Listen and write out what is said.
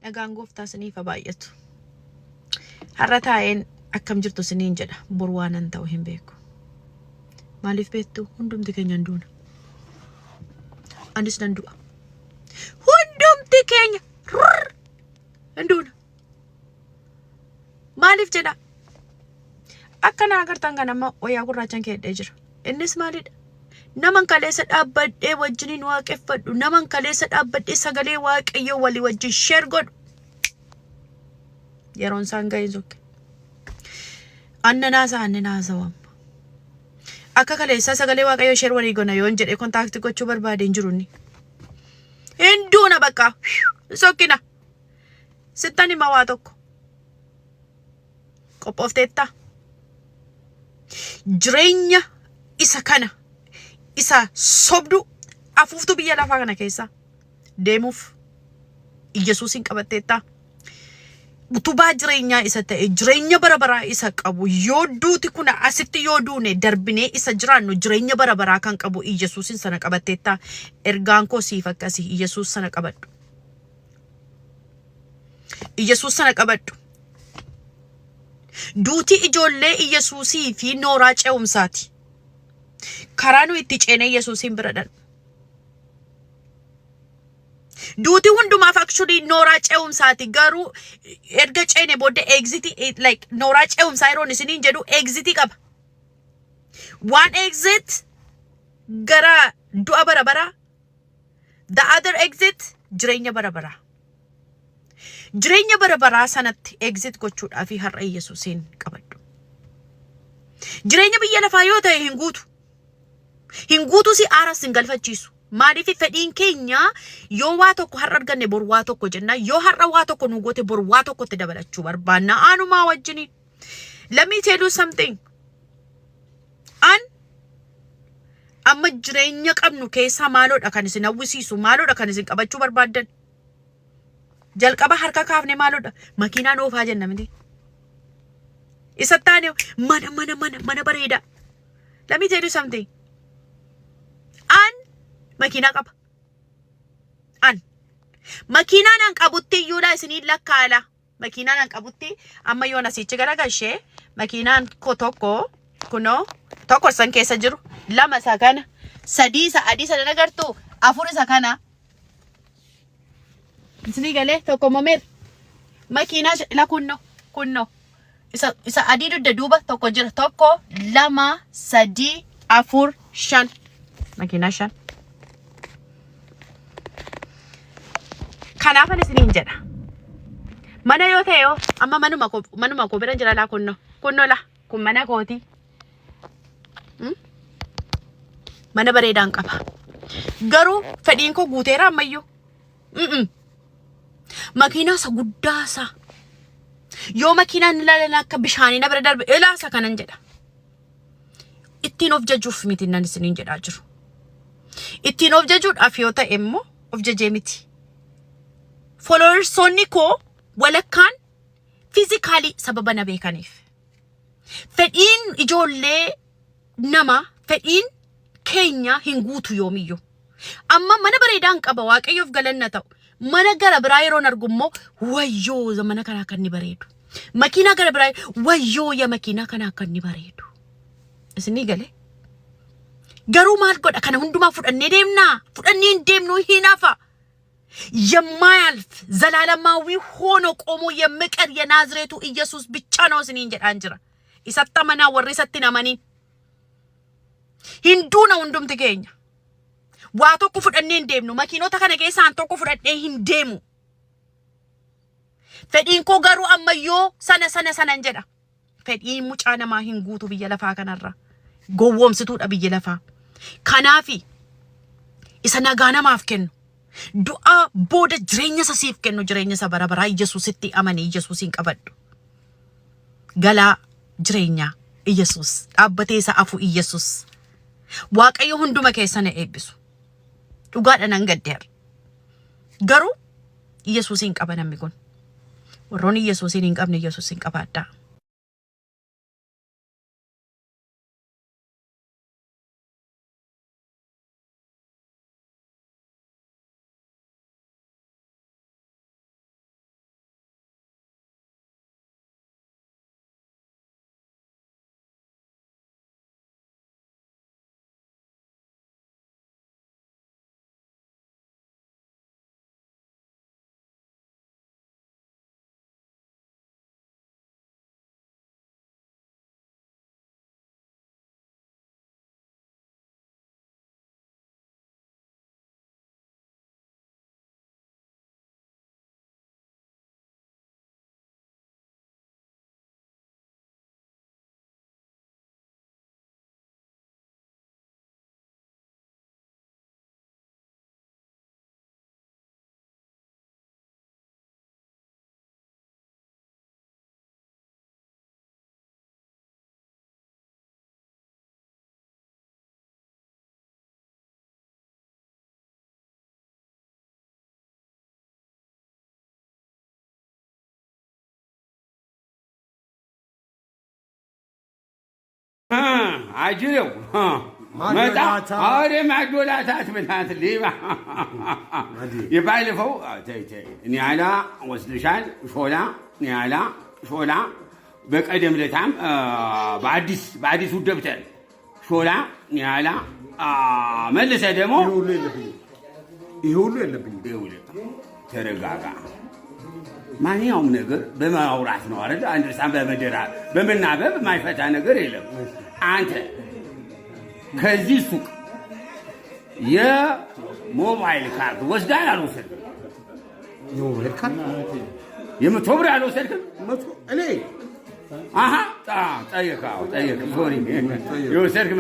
Nagaan gooftaa isiniif haa baay'atu. Har'a taa'een akkam jirtu isiniin jedha. Bor waanan ta'u hin beeku. Maaliif beektu? Hundumti keenya hin duuna. Anis nan du'a. Hundumti keenya hin duuna. Maaliif jedha? Akkana agartan kan amma wayyaa gurraachan keedhee jira. Innis maalidha? Naman kaleessa dhaabbadhee wajjiniin waaqeffadhu. Naman kaleessa dhaabbadhee sagalee waaqayyoo walii wajjin share godhu. Yeroon isaan ga'e sokke. Annanaasa wamma. Akka kaleessa sagalee waaqayyoo share walii gona yoon jedhee kontaaktii gochuu barbaade hin jiru inni. Hinduuna bakka. Sokkina. Sittan hima waa tokko. Qophoofteetta. Jireenya isa kana. Isa sobdu afuuftu biyya lafaa kana keessa deemuuf Yesuusin qabatteetta. Utubaa jireenyaa isa ta'e jireenya bara baraa isa qabu yoo duuti kun asitti yoo duune darbinee isa jiraannu jireenya bara baraa kan qabu Yesuusin sana qabatteetta. Ergaan koo siif akkasii Yesuus sana qabadhu. Yesuus sana qabadhu. Duuti ijoollee Yesuusii fi nooraa ce'umsaati. Karaa nu itti ceenee Yesuusin bira dhan. Duuti hundumaaf actually nooraa ce'umsaati garuu erga ceene booda exit like nooraa ce'umsaa yeroon isiniin jedhu exit qaba. One exit gara du'a bara baraa. The other exit jireenya bara baraa. Jireenya bara baraa sanatti exit gochuudhaaf har'a Yesuusin qabadhu. Jireenya biyya lafaa yoo ta'e hin guutu. Hin guutu si aaras hin galfachiisu. Maaliif fedhiin keenya yoo waa tokko har'a arganne bor waa tokko jenna yoo har'a waa tokko nu goote bor waa tokkotti dabalachuu barbaanna anumaa wajjiniin. Let me tell you something. Amma jireenya qabnu keessaa maaloodha kan isin hawwisiisu maaloodha kan isin qabachuu barbaaddan. Jalqaba harka kaafne maaloodha makiinaan oofaa jenna miti. Isa taane mana bareeda. Let me tell you something. Makiina qaba. Makiinaan an qabutti iyyuudha isiniin lakkaala. Makiinaan an qabutti amma yoo nasichi garagalshee makiinaan ko tokko kunoo tokko san keessa jiru lama isa kana sadii isa adii sana nagartu afur isa kana. Isinii galee tokko momeer makiinaa la kunno isa adii dudda duuba tokko jira tokko lama sadii afur shan makiinaa shan. Kanaafan isiniin jedha. Mana yoo ta'e yoo amma manuma koo bira jira laa kunno la kun mana kooti. Mana bareedaan qaba. Garuu fedhiin koo guuteera ammayyuu. Makiinaa isa guddaa isa. Yoo makiinaan ilaalan akka bishaanii na bira darbe ilaasa kanan jedha. Ittiin of jajuuf miti nan isiniin jedhaa jiru. Ittiin of jajuudhaaf yoo ta'e immoo of jajee miti. Followersonni koo walakkaan physically sababa na beekaniif. Fedhiin ijoollee nama fedhiin keenya hin guutu yoomiyyuu. Amma mana bareedaan qaba waaqayyoof galanna ta'u. Mana gara biraa yeroon argu immoo wayyoo mana kanaa kan ni bareedu. Makiinaa gara biraa wayyoo ya makiinaa kanaa kan ni bareedu. Isinii galee? Garuu maal godha kana hundumaa fudhannee deemnaa? Fudhannee hin deemnu hin hafa. የማያልፍ ዘላለማዊ ሆኖ ቆሞ የሚቀር የናዝሬቱ ኢየሱስ ብቻ ነው ስኒን ጀዳን ጅራ ኢሰተመና ወሪሰቲና ማኒ ሂንዱ ነው እንዱም ትገኛ ዋቶ ኩፍደኔ እንደም ነው መኪኖታ ከነ ጌሳ አንቶ ኩፍደኔ ሂንዴሙ ፈዲን ኮ ገሩ አመዮ ሰነ እንጀዳ ፈዲ ሙጫና ማ ሂንጉቱ በየለፋ ከነራ ጎወም ስቱ በየለፋ ካናፊ ኢሰናጋና ማፍከን Du'a booda jireenya sa siif kennu jireenya sa bara baraa Yesuusitti amanii Yesuusin qabadhu. Galaa jireenya Yesuus dhaabbatee isa afu Yesuus. Waaqayyo hunduma keessa na eebbisu. Dhugaadha nan gaddeera. Garuu Yesuusin qaba namni kun. Warroonni Yesuusin hin qabne Yesuusin qabaadhaa. አጅሬው መጣ አሬ ማዶላታት ብላት ሊባ የባለፈው ኒያላ ወስደሻል ኒያላ ሾላ በቀደም ለታም በአዲሱ ደብተር ሾላ ኒያላ መልሰ ደግሞ ይሄ ሁሉ የለብኝ ተረጋጋ ማንኛውም ነገር በማውራት ነው አይደል አንድ ሳም በመናበብ ማይፈታ ነገር የለም አንተ ከዚህ ሱቅ የሞባይል ካርድ ወስዳል አልወሰድክም የሞባይል ካርድ የመቶ ብር አልወሰድክም እኔ ጠየቀው ሶሪ የወሰድክ